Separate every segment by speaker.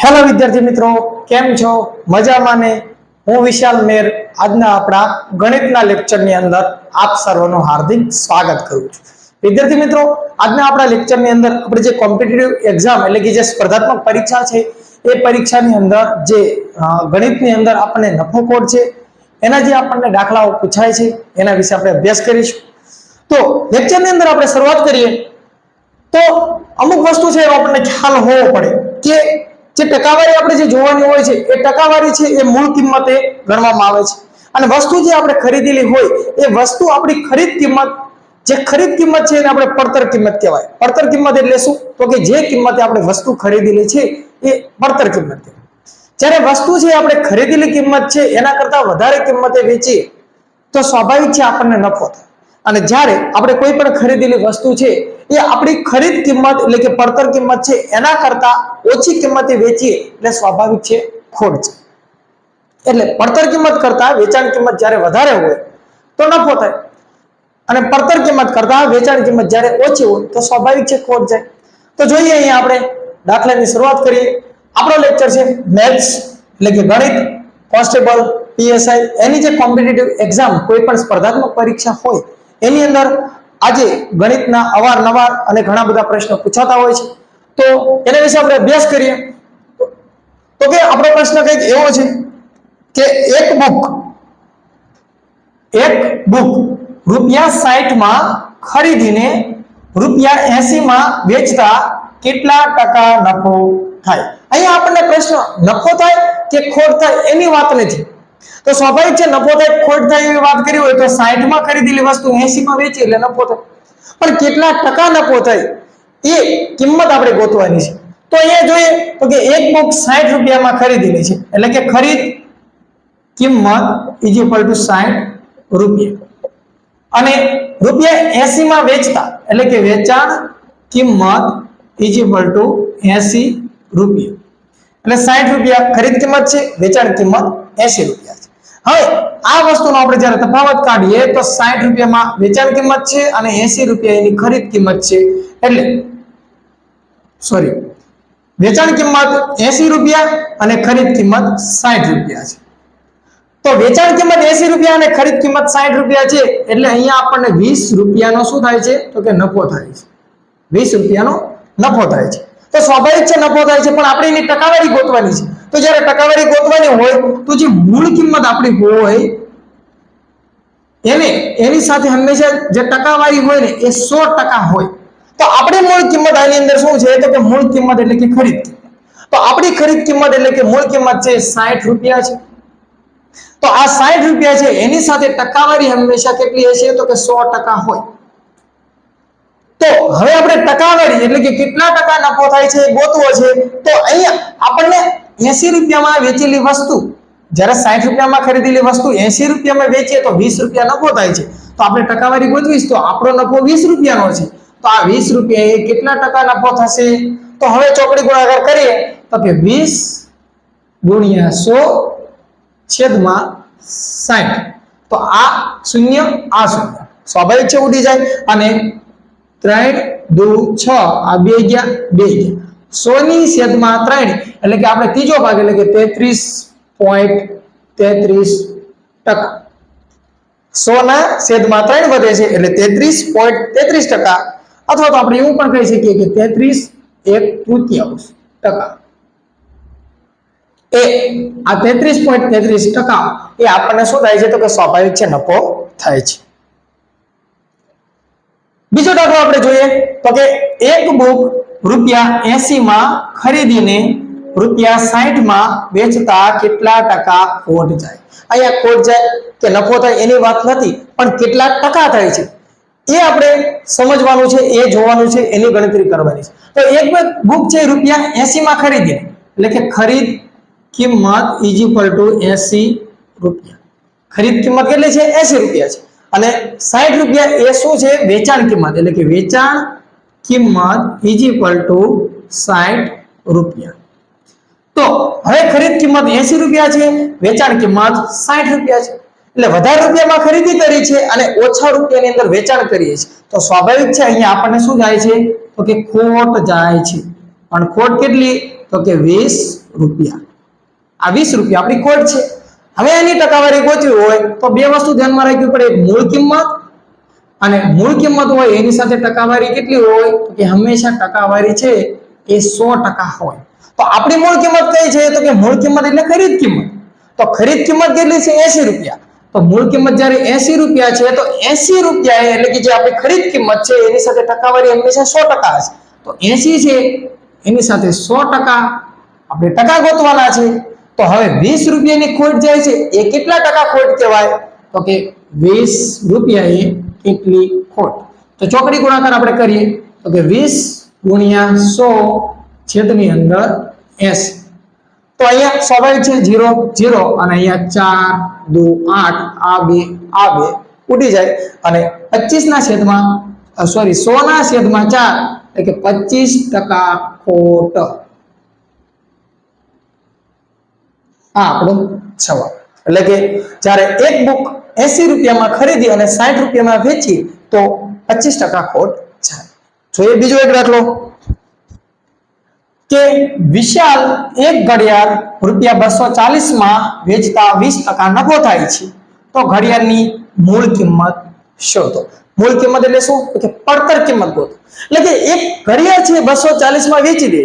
Speaker 1: Hello વિદ્યાર્થી મિત્રો, કેમ છો? મજામાં ને? હું વિશાલ મેર આજના આપણા ગણિતના લેક્ચરની અંદર આપ સર્વનું હાર્દિક સ્વાગત કરું છું. વિદ્યાર્થી મિત્રો, આજના આપણા લેક્ચરની અંદર આપણે જે કોમ્પિટિટિવ એક્ઝામ એટલે કે જે સ્પર્ધાત્મક પરીક્ષા છે એ પરીક્ષાની અંદર જે ગણિતની અંદર આપણને નફો ખોટ છે એના જે આપણને દાખલાઓ પૂછાય છે એના વિશે આપણે અભ્યાસ કરીશું. તો લેક્ચરની અંદર આપણે શરૂઆત કરીએ તો અમુક વસ્તુ છે એનો આપણને ખ્યાલ હોવો પડે કે જે ટકાવારી આપણે જે જોવાની હોય છે એ ટકાવારી છે એ મૂળ કિંમતે ગણવામાં આવે છે અને વસ્તુ જે આપણે ખરીદેલી હોય એ વસ્તુ આપણી ખરીદ કિંમત જે ખરીદ કિંમત છે એને આપણે પડતર કિંમત કહેવાય. પડતર કિંમત એટલે શું? તો કે જે કિંમતે આપણે વસ્તુ ખરીદેલી છે એ પડતર કિંમત કહેવાય. જ્યારે વસ્તુ છે આપણે ખરીદેલી કિંમત છે એના કરતા વધારે કિંમતે વેચીએ તો સ્વાભાવિક છે આપણને નફો થાય અને જ્યારે આપણે કોઈ પણ ખરીદેલી વસ્તુ છે એ આપણી ખરીદ કિંમત એટલે કે પડતર કિંમત છે એના કરતા ઓછી કિંમતે વેચીએ એટલે સ્વાભાવિક છે ખોટ છે. એટલે પડતર કિંમત કરતા વેચાણ કિંમત જ્યારે વધારે હોય તો નફો થાય અને પડતર કિંમત કરતા વેચાણ કિંમત જ્યારે ઓછી હોય તો સ્વાભાવિક છે ખોટ જાય. તો જોઈએ અહીંયા આપણે દાખલાની શરૂઆત કરીએ. આપણો લેક્ચર છે મેથ્સ એટલે કે ગણિત, કોન્સ્ટેબલ, પીએસઆઈ એની જે કોમ્પિટિટિવ એક્ઝામ કોઈ પણ સ્પર્ધાત્મક પરીક્ષા હોય એની અંદર આજે ગણિતના અવારનવાર અને ઘણા બધા પ્રશ્નો પૂછાતા હોય છે. તો એના વિશે આપણે અભ્યાસ કરીએ. તો કે આપણો પ્રશ્ન કંઈક એવો છે કે એક બુક ₹60 માં ખરીદીને ₹80 માં વેચતા કેટલા ટકા નફો થાય? અહીંયા આપણને પ્રશ્ન નફો થાય કે ખોટ થાય એની વાત નથી. તો સ્વાભાવિક છે નફો થાય ખોટ થાય એવી વાત કરી હોય તો 60 માં ખરીદેલી વસ્તુ 80 માં વેચી એટલે નફો થાય. પણ કેટલા ટકા નફો થાય એ કિંમત આપણે ગોતવાની છે. તો અહીંયા જોઈએ તો કે એક બુક ₹60 માં ખરીદેલી છે એટલે કે ખરીદ કિંમત =60 અને ₹80 માં વેચતા એટલે કે વેચાણ કિંમત =80 એટલે ₹60 ખરીદ કિંમત છે, વેચાણ કિંમત ₹80 છે. હવે આ વસ્તુનો આપણે જ્યારે તફાવત કાઢીએ તો ₹60 માં વેચાણ કિંમત છે અને ₹80 એની ખરીદ કિંમત છે એટલે વેચાણ કિંમત ₹80 અને ખરીદ કિંમત ₹60 છે. તો વેચાણ કિંમત ₹80 અને ખરીદ કિંમત ₹60 છે એટલે અહીંયા આપણને ₹20 નો શું થાય છે? તો કે નફો થાય છે. ₹20 નો નફો થાય છે. તો સ્વાભાવિક છે નફો થાય છે પણ આપણે એની ટકાવારી ગોતવાની છે. તો જ્યારે ટકાવારી ગોતવાની હોય તો જે મૂળ કિંમત આપણી હોય એની સાથે હંમેશા જે ટકાવારી હોય ને એ 100% હોય. તો આપણી મૂળ કિંમત આની અંદર શું છે? તો કે મૂળ કિંમત એટલે કે ખરીદ કિંમત. તો આપણી ખરીદ કિંમત એટલે કે મૂળ કિંમત છે ₹60 છે. તો આ ₹60 છે એની સાથે ટકાવારી હંમેશા કેટલી હશે? તો કે 100% હોય. તો હવે આપણે ટકાવારી એટલે કે કેટલા ટકા નફો થાય છે એ ગોતવો છે. તો અહીંયા આપણને ₹80 માં વેચેલી વસ્તુ જ્યારે ₹60 માં ખરીદેલી વસ્તુ ₹80 માં વેચીએ તો ₹20 નફો થાય છે. તો આપણે ટકાવારી ગોતવીશ તો આપણો નફો ₹20 નો છે. તો આ ₹20 એ કેટલા ટકા નફો થશે? તો હવે ચોકડી ગુણાકાર કરીએ તો કે 20 × 100/60. તો આ 0 આ 0 સ્વાભાવિક છે ઉડી જાય અને 3 × 6 આ 2 ગયા 100/3 એટલે કે આપણે ત્રીજો ભાગ એટલે કે 33.33%. 100/3 વધે છે એટલે 33.33%. અથવા તો આપણે એવું પણ કહી શકીએ કે 33.1/3%. એ આ 33.33% એ આપણને શું થાય છે? તો કે સ્વાભાવિક છે નફો થાય છે. બીજો દાખલો આપણે જોઈએ તો કે એક બુક ₹80 માં ખરીદીને ₹60 માં વેચતા કેટલા ટકા ખોટ જાય? અહીંયા ખોટ જાય કે નફો થાય એની વાત નથી પણ કેટલા ટકા થાય છે એ આપણે સમજવાનું છે, એ જોવાનું છે, એની ગણતરી કરવાની છે. તો એક બુક છે ₹80 માં ખરીદીને એટલે કે ખરીદ કિંમત =80 રૂપિયા. ખરીદ કિંમત કેટલી છે? ₹80 છે અને ₹60 એ શું છે? વેચાણ કિંમત એટલે કે વેચાણ કિંમત =60 તો હવે ખરીદ કિંમત ₹80 છે, વેચાણ કિંમત ₹60 છે એટલે વધારે રૂપિયામાં ખરીદી કરી છે અને ઓછા રૂપિયાની અંદર વેચાણ કરીએ છીએ તો સ્વાભાવિક છે અહીંયા આપણને શું જાય છે? તો કે ખોટ જાય છે. પણ ખોટ કેટલી? તો કે 20 રૂપિયા. આ 20 રૂપિયા આપણી ખોટ છે. હવે એની ટકાવારી ગોતવી હોય તો બે વસ્તુ ધ્યાનમાં રાખવી પડે, મૂળ કિંમત અને મૂળ કિંમત હોય એની સાથે ટકાવારી કેટલી હોય તો કે હંમેશા ટકાવારી છે એ 100% હોય. તો આપણી મૂળ કિંમત કઈ છે તો કે મૂળ કિંમત એટલે ખરીદ કિંમત. તો ખરીદ કિંમત કેટલી છે 80 રૂપિયા. તો મૂળ કિંમત જ્યારે 80 રૂપિયા છે તો 80 રૂપિયા એટલે કે જે આપણી ખરીદ કિંમત છે એની સાથે ટકાવારી હંમેશા 100% હશે. તો 80 છે એની સાથે 100% આપણે ટકા ગોતવાના છે. તો હવે 20 રૂપિયાની ખોટ જાય છે એ કેટલા ટકા ખોટ કહેવાય તો કે 20 રૂપિયા એ કેટલી ખોટ. તો ચોકડી ગુણાકાર આપણે કરીએ તો કે 20 ગુણ્યા 100 છેદની અંદર 80. તો અહીંયા સ્વાભાવિક છે 0 0 અને અહીંયા 4 2 8 આ બે ઉડી જાય અને 25 ના છેદમાં 100 ના છેદમાં 4 એટલે કે 25% ખોટ. આ આપણો જવાબ. એટલે કે જ્યારે એક બુક 80 રૂપિયામાં ખરીદી અને 60 રૂપિયામાં વેચી તો 25% ખોટ જાય. જોઈએ બીજો એક દાખલો કે વિશાલ એક ઘડિયાળ રૂપિયા 240 માં વેચતા 20% નફો થાય છે તો ઘડિયાળની મૂળ કિંમત શોધો. મૂળ કિંમત એટલે શું કે પડતર કિંમત ગોતો. એટલે કે એક ઘડિયાળ છે 240 માં વેચી દે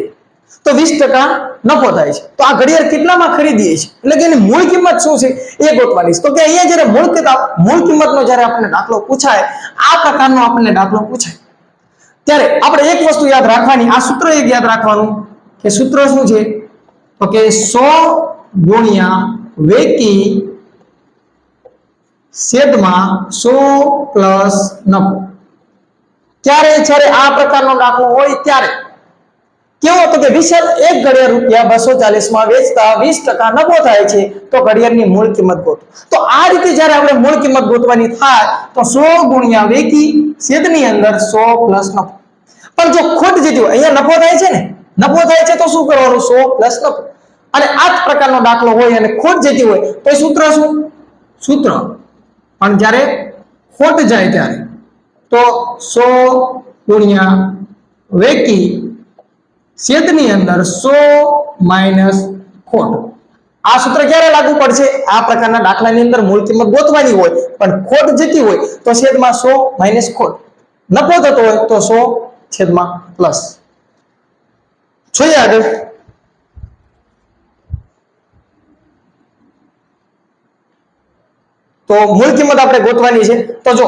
Speaker 1: તો 20% નફો થાય છે. તો આ ઘડિયાળ કેટલામાં ખરીદીએ છે એટલે કે એની મૂળ કિંમત શું છે એ ગોતવાની છે. તો કે અહીંયા જ્યારે મૂળ કિંમતનો જ્યારે આપણને દાખલો પૂછાય, આ પ્રકારનો આપણને દાખલો પૂછાય ત્યારે આપણે એક વસ્તુ યાદ રાખવાની, આ સૂત્ર એક યાદ રાખવાનું કે સૂત્ર શું છે તો કે 100 ગુણ્યા વેકી છેદમાં 100 પ્લસ નફો. જ્યારે આ પ્રકારનો દાખલો હોય ત્યારે કેવો તો કે વિશાલ એક ઘડિયાળ રૂપિયા 240 માં વેચતા 20% નફો થાય છે તો ઘડિયાળની મૂળ કિંમત ગોતો. તો આ રીતે જ્યારે આપણે મૂળ કિંમત ગોતવાની થાય તો 100 ગુણ્યા વેકી છેદની અંદર 100 પ્લસ નફો. પણ જો ખોટ જતી હોય, અહીંયા નફો થાય છે ને, નફો થાય છે તો શું કરવાનું 100 પ્લસ નફો. અને આ જ પ્રકારનો દાખલો હોય અને ખોટ જતી હોય તો સૂત્ર શું? સૂત્ર પણ જ્યારે ખોટ જાય ત્યારે તો 100 ગુણ્યા વેકી છેદની અંદર 100 માઈનસ ખોટ. આ સૂત્ર ક્યારે લાગુ પડશે? આ પ્રકારના દાખલાની અંદર મૂળ કિંમત ગોતવાની હોય પણ ખોટ જતી હોય તો છેદમાં 100 માઈનસ ખોટ. નફો થતો હોય તો 100 છેદમાં પ્લસ. જોઈએ આગળ. તો મૂળ કિંમત આપણે ગોતવાની છે. તો જો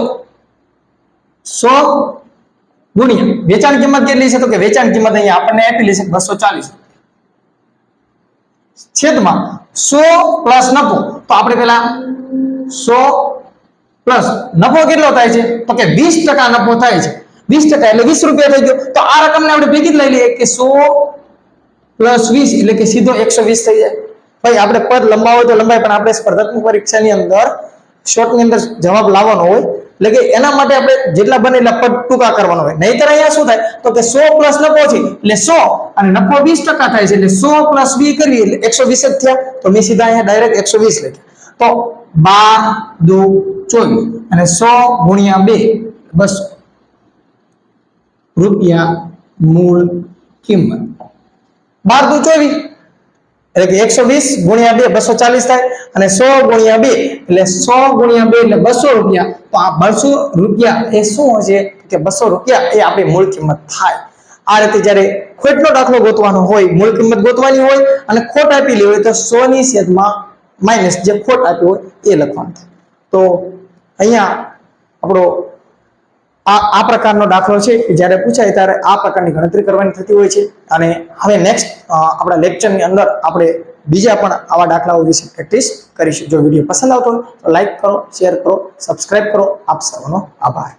Speaker 1: 100 ગુણ્યા વેચાણ કિંમત કેટલી છે તો કે વેચાણ કિંમત અહીંયા આપણને આપેલી છે 240 છેદમાં 100 પ્લસ નફો. તો આપણે પેલા 100 પ્લસ નફો કેટલો થાય છે તો કે 20% નફો થાય છે. 20% એટલે 20 રૂપિયા થઈ ગયો. તો આ રકમને આપણે ભેગી જ લઈ લઈએ કે 100 પ્લસ 20 એટલે કે સીધો 120 થઈ જાય. ભાઈ આપણે પદ લંબાવો તો લંબાય પણ આપણે સ્પર્ધાત્મક પરીક્ષાની અંદર શોર્ટની અંદર જવાબ લાવવાનો હોય એટલે કે એના માટે આપણે જેટલા બને એટલા પદ ટૂંકા કરવાનો હોય. નહીતર અહીંયા શું થાય તો કે 100 પ્લસ નફો છે એટલે 100 અને નફો 20% થાય છે એટલે 100 પ્લસ 20 કરીએ એટલે 120 જ થયા. તો મેં સીધા અહીંયા ડાયરેક્ટ 120 લખ્યા. તો 12 2 24 અને 100 ગુણ્યા 2 200 રૂપિયા મૂળ કિંમત. 12 2 24 એટલે કે 120 ગુણ્યા 2 240 થાય અને 100 ગુણ્યા 2 એટલે 100 ગુણ્યા 2 એટલે 200 રૂપિયા. તો આ 200 રૂપિયા એ શું હશે કે 200 રૂપિયા એ આપણી મૂળ કિંમત થાય. આ રીતે જ્યારે ખોટનો દાખલો ગોતવાનો હોય, મૂળ કિંમત ગોતવાની હોય અને ખોટ આપેલી હોય તો 100 ની છેદમાં માઈનસ જે ખોટ આપી હોય એ લખવાનું થાય. તો અહીંયા આપણો આ પ્રકારનો દાખલો છે જ્યારે પૂછાય ત્યારે આ પ્રકારની ગણતરી કરવાની થતી હોય છે. અને હવે નેક્સ્ટ આપણા લેક્ચરની અંદર આપણે બીજા પણ આવા દાખલાઓ વિશે પ્રેક્ટિસ કરીશું. જો વિડીયો પસંદ આવતો હોય તો લાઈક કરો, શેર કરો, સબસ્ક્રાઇબ કરો. આપ સૌનો આભાર.